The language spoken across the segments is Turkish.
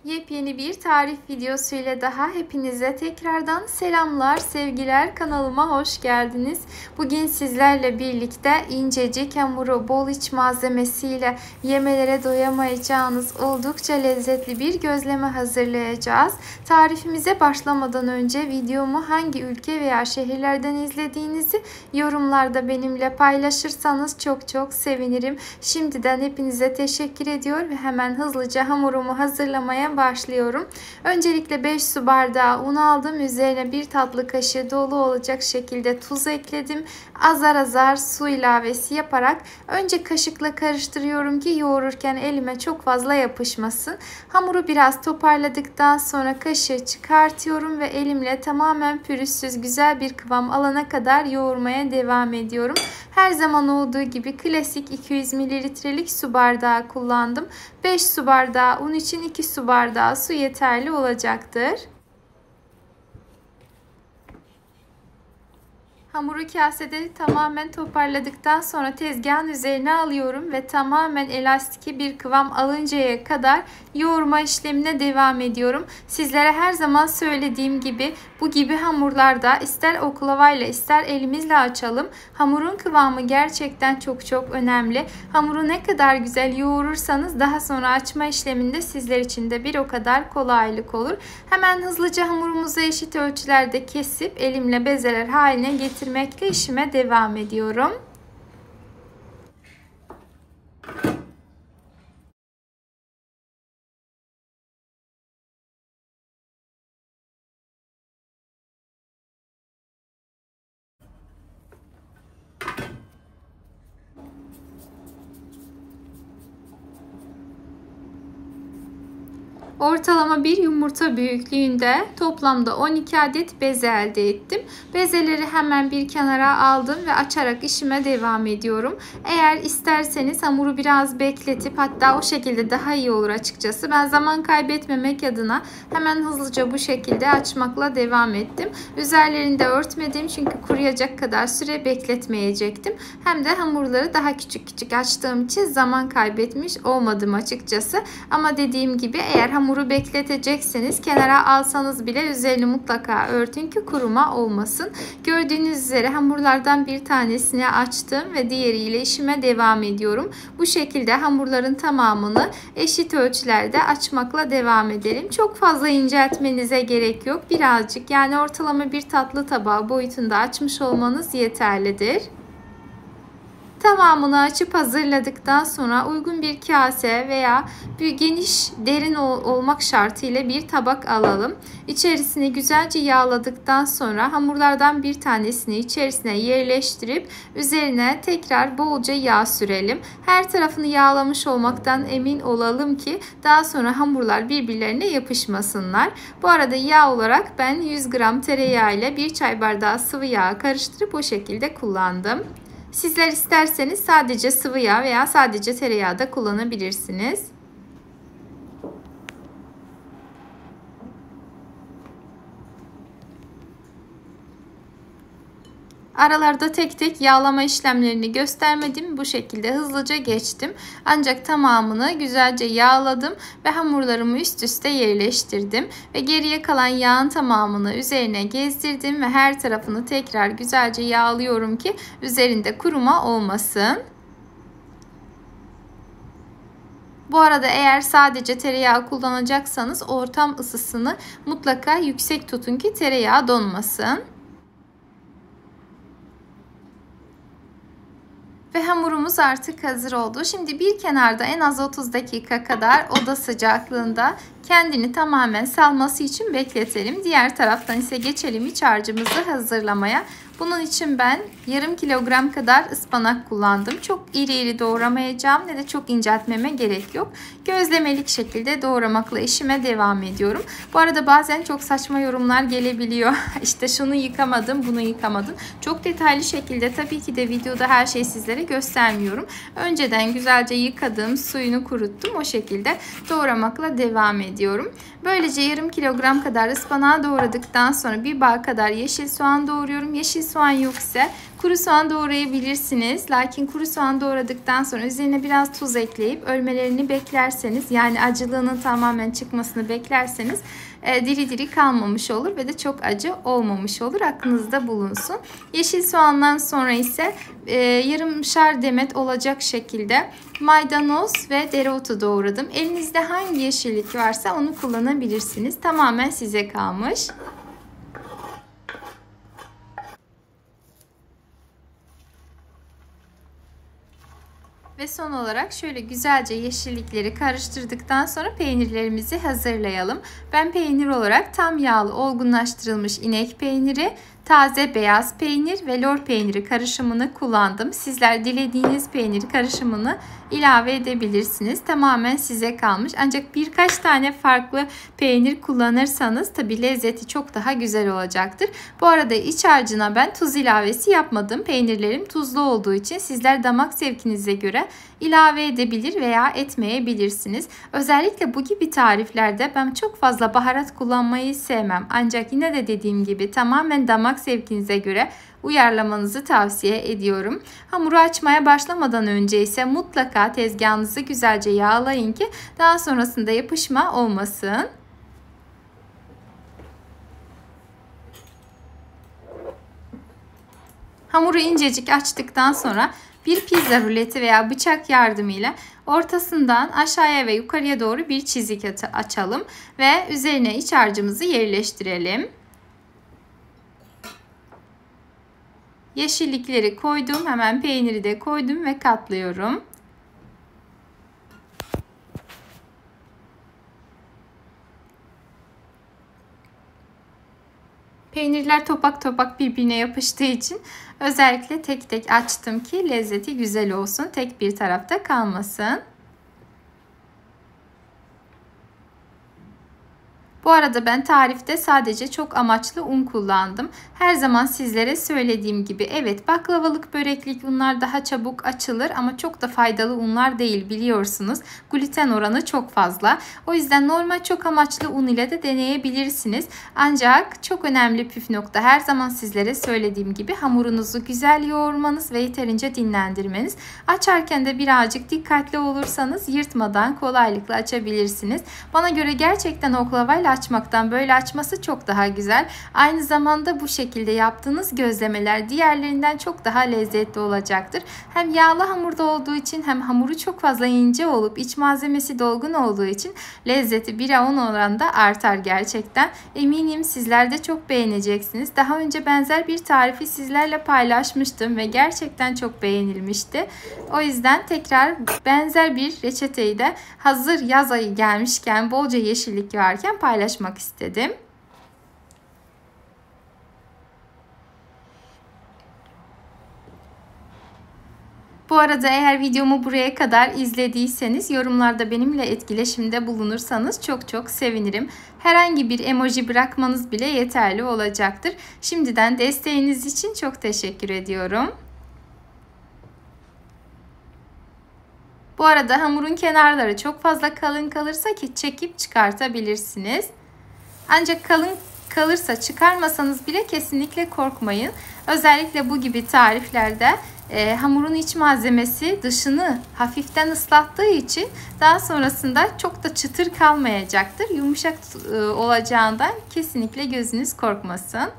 Yepyeni bir tarif videosu ile daha hepinize tekrardan selamlar, sevgiler. Kanalıma hoş geldiniz. Bugün sizlerle birlikte incecik hamuru bol iç malzemesiyle yemelere doyamayacağınız oldukça lezzetli bir gözleme hazırlayacağız. Tarifimize başlamadan önce videomu hangi ülke veya şehirlerden izlediğinizi yorumlarda benimle paylaşırsanız çok sevinirim. Şimdiden hepinize teşekkür ediyor ve hemen hızlıca hamurumu hazırlamaya başlıyorum. Öncelikle 5 su bardağı un aldım. Üzerine 1 tatlı kaşığı dolu olacak şekilde tuz ekledim. Azar azar su ilavesi yaparak önce kaşıkla karıştırıyorum ki yoğururken elime çok fazla yapışmasın. Hamuru biraz toparladıktan sonra kaşığı çıkartıyorum ve elimle tamamen pürüzsüz güzel bir kıvam alana kadar yoğurmaya devam ediyorum. Her zaman olduğu gibi klasik 200 mililitrelik su bardağı kullandım. 5 su bardağı un için 2 su bardağı su yeterli olacaktır. Hamuru kasede tamamen toparladıktan sonra tezgahın üzerine alıyorum ve tamamen elastik bir kıvam alıncaya kadar yoğurma işlemine devam ediyorum. Sizlere her zaman söylediğim gibi bu gibi hamurlarda ister oklavayla ister elimizle açalım. Hamurun kıvamı gerçekten çok önemli. Hamuru ne kadar güzel yoğurursanız daha sonra açma işleminde sizler için de bir o kadar kolaylık olur. Hemen hızlıca hamurumuzu eşit ölçülerde kesip elimle bezeler haline getirmekle işime devam ediyorum. Ortalama bir yumurta büyüklüğünde toplamda 12 adet beze elde ettim. Bezeleri hemen bir kenara aldım ve açarak işime devam ediyorum. Eğer isterseniz hamuru biraz bekletip hatta o şekilde daha iyi olur açıkçası. Ben zaman kaybetmemek adına hemen hızlıca bu şekilde açmakla devam ettim. Üzerlerini de örtmedim çünkü kuruyacak kadar süre bekletmeyecektim. Hem de hamurları daha küçük açtığım için zaman kaybetmiş olmadım açıkçası. Ama dediğim gibi eğer hamuru bekletecekseniz kenara alsanız bile üzerini mutlaka örtün ki kuruma olmasın. Gördüğünüz üzere hamurlardan bir tanesini açtım ve diğeriyle işime devam ediyorum. Bu şekilde hamurların tamamını eşit ölçülerde açmakla devam edelim. Çok fazla inceltmenize gerek yok. Birazcık, yani ortalama bir tatlı tabağı boyutunda açmış olmanız yeterlidir. Tamamını açıp hazırladıktan sonra uygun bir kase veya bir geniş derin olmak şartıyla bir tabak alalım. İçerisini güzelce yağladıktan sonra hamurlardan bir tanesini içerisine yerleştirip üzerine tekrar bolca yağ sürelim. Her tarafını yağlamış olmaktan emin olalım ki daha sonra hamurlar birbirlerine yapışmasınlar. Bu arada yağ olarak ben 100 gram tereyağı ile 1 çay bardağı sıvı yağ karıştırıp o şekilde kullandım. Sizler isterseniz sadece sıvı yağ veya sadece tereyağı da kullanabilirsiniz. Aralarda tek tek yağlama işlemlerini göstermedim. Bu şekilde hızlıca geçtim. Ancak tamamını güzelce yağladım ve hamurlarımı üst üste yerleştirdim. Ve geriye kalan yağın tamamını üzerine gezdirdim ve her tarafını tekrar güzelce yağlıyorum ki üzerinde kuruma olmasın. Bu arada eğer sadece tereyağı kullanacaksanız ortam ısısını mutlaka yüksek tutun ki tereyağı donmasın. Ve hamurumuz artık hazır oldu. Şimdi bir kenarda en az 30 dakika kadar oda sıcaklığında kendini tamamen salması için bekletelim. Diğer taraftan ise geçelim iç harcımızı hazırlamaya. Bunun için ben yarım kilogram kadar ıspanak kullandım. Çok iri doğramayacağım ne de çok inceltmeme gerek yok. Gözlemelik şekilde doğramakla işime devam ediyorum. Bu arada bazen çok saçma yorumlar gelebiliyor. İşte şunu yıkamadım, bunu yıkamadım. Çok detaylı şekilde tabii ki de videoda her şeyi sizlere göstermiyorum. Önceden güzelce yıkadım, suyunu kuruttum. O şekilde doğramakla devam ediyorum. Böylece yarım kilogram kadar ıspanağı doğradıktan sonra bir bağ kadar yeşil soğan doğruyorum. Yeşil soğan yoksa kuru soğan doğrayabilirsiniz. Lakin kuru soğan doğradıktan sonra üzerine biraz tuz ekleyip ölmelerini beklerseniz, yani acılığının tamamen çıkmasını beklerseniz diri diri kalmamış olur ve de çok acı olmamış olur. Aklınızda bulunsun. Yeşil soğandan sonra ise yarımşar demet olacak şekilde maydanoz ve dereotu doğradım. Elinizde hangi yeşillik varsa onu kullanabilirsiniz. Tamamen size kalmış. Ve son olarak şöyle güzelce yeşillikleri karıştırdıktan sonra peynirlerimizi hazırlayalım. Ben peynir olarak tam yağlı olgunlaştırılmış inek peyniri, taze beyaz peynir ve lor peyniri karışımını kullandım. Sizler dilediğiniz peynir karışımını ilave edebilirsiniz. Tamamen size kalmış. Ancak birkaç tane farklı peynir kullanırsanız tabi lezzeti çok daha güzel olacaktır. Bu arada iç harcına ben tuz ilavesi yapmadım. Peynirlerim tuzlu olduğu için sizler damak zevkinize göre ilave edebilir veya etmeyebilirsiniz. Özellikle bu gibi tariflerde ben çok fazla baharat kullanmayı sevmem. Ancak yine de dediğim gibi tamamen damak zevkinize göre uyarlamanızı tavsiye ediyorum. Hamuru açmaya başlamadan önce ise mutlaka tezgahınızı güzelce yağlayın ki daha sonrasında yapışma olmasın. Hamuru incecik açtıktan sonra bir pizza ruleti veya bıçak yardımıyla ortasından aşağıya ve yukarıya doğru bir çizik açalım ve üzerine iç harcımızı yerleştirelim. Yeşillikleri koydum, hemen peyniri de koydum ve katlıyorum. Peynirler topak topak birbirine yapıştığı için özellikle tek tek açtım ki lezzeti güzel olsun. Tek bir tarafta kalmasın. Bu arada ben tarifte sadece çok amaçlı un kullandım. Her zaman sizlere söylediğim gibi evet, baklavalık, böreklik unlar daha çabuk açılır ama çok da faydalı unlar değil, biliyorsunuz. Gluten oranı çok fazla. O yüzden normal çok amaçlı un ile de deneyebilirsiniz. Ancak çok önemli püf nokta, her zaman sizlere söylediğim gibi hamurunuzu güzel yoğurmanız ve yeterince dinlendirmeniz. Açarken de birazcık dikkatli olursanız yırtmadan kolaylıkla açabilirsiniz. Bana göre gerçekten oklavayla açmaktan böyle açması çok daha güzel. Aynı zamanda bu şekilde yaptığınız gözlemeler diğerlerinden çok daha lezzetli olacaktır. Hem yağlı hamurda olduğu için hem hamuru çok fazla ince olup iç malzemesi dolgun olduğu için lezzeti 1'e 10 oranda artar gerçekten. Eminim sizler de çok beğeneceksiniz. Daha önce benzer bir tarifi sizlerle paylaşmıştım ve gerçekten çok beğenilmişti. O yüzden tekrar benzer bir reçeteyi de hazır yaz ayı gelmişken, bolca yeşillik varken paylaşmak istedim. Bu arada eğer videomu buraya kadar izlediyseniz yorumlarda benimle etkileşimde bulunursanız çok çok sevinirim. Herhangi bir emoji bırakmanız bile yeterli olacaktır. Şimdiden desteğiniz için çok teşekkür ediyorum. Bu arada hamurun kenarları çok fazla kalın kalırsa ki çekip çıkartabilirsiniz. Ancak kalın kalırsa çıkarmasanız bile kesinlikle korkmayın. Özellikle bu gibi tariflerde hamurun iç malzemesi dışını hafiften ıslattığı için daha sonrasında çok da çıtır kalmayacaktır. Yumuşak olacağından kesinlikle gözünüz korkmasın.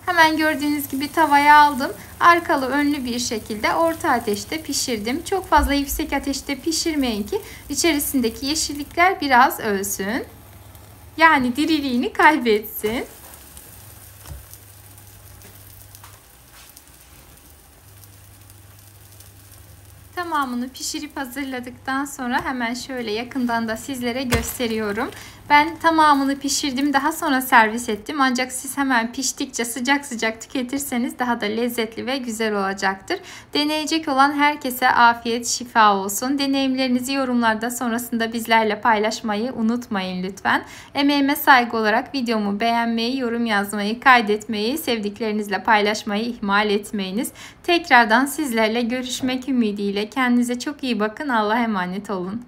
Hemen gördüğünüz gibi tavaya aldım. Arkalı önlü bir şekilde orta ateşte pişirdim. Çok fazla yüksek ateşte pişirmeyin ki içerisindeki yeşillikler biraz ölsün. Yani diriliğini kaybetsin. Tamamını pişirip hazırladıktan sonra hemen şöyle yakından da sizlere gösteriyorum. Ben tamamını pişirdim, daha sonra servis ettim. Ancak siz hemen piştikçe sıcak sıcak tüketirseniz daha da lezzetli ve güzel olacaktır. Deneyecek olan herkese afiyet, şifa olsun. Deneyimlerinizi yorumlarda sonrasında bizlerle paylaşmayı unutmayın lütfen. Emeğime saygı olarak videomu beğenmeyi, yorum yazmayı, kaydetmeyi, sevdiklerinizle paylaşmayı ihmal etmeyiniz. Tekrardan sizlerle görüşmek ümidiyle. Kendinize çok iyi bakın. Allah'a emanet olun.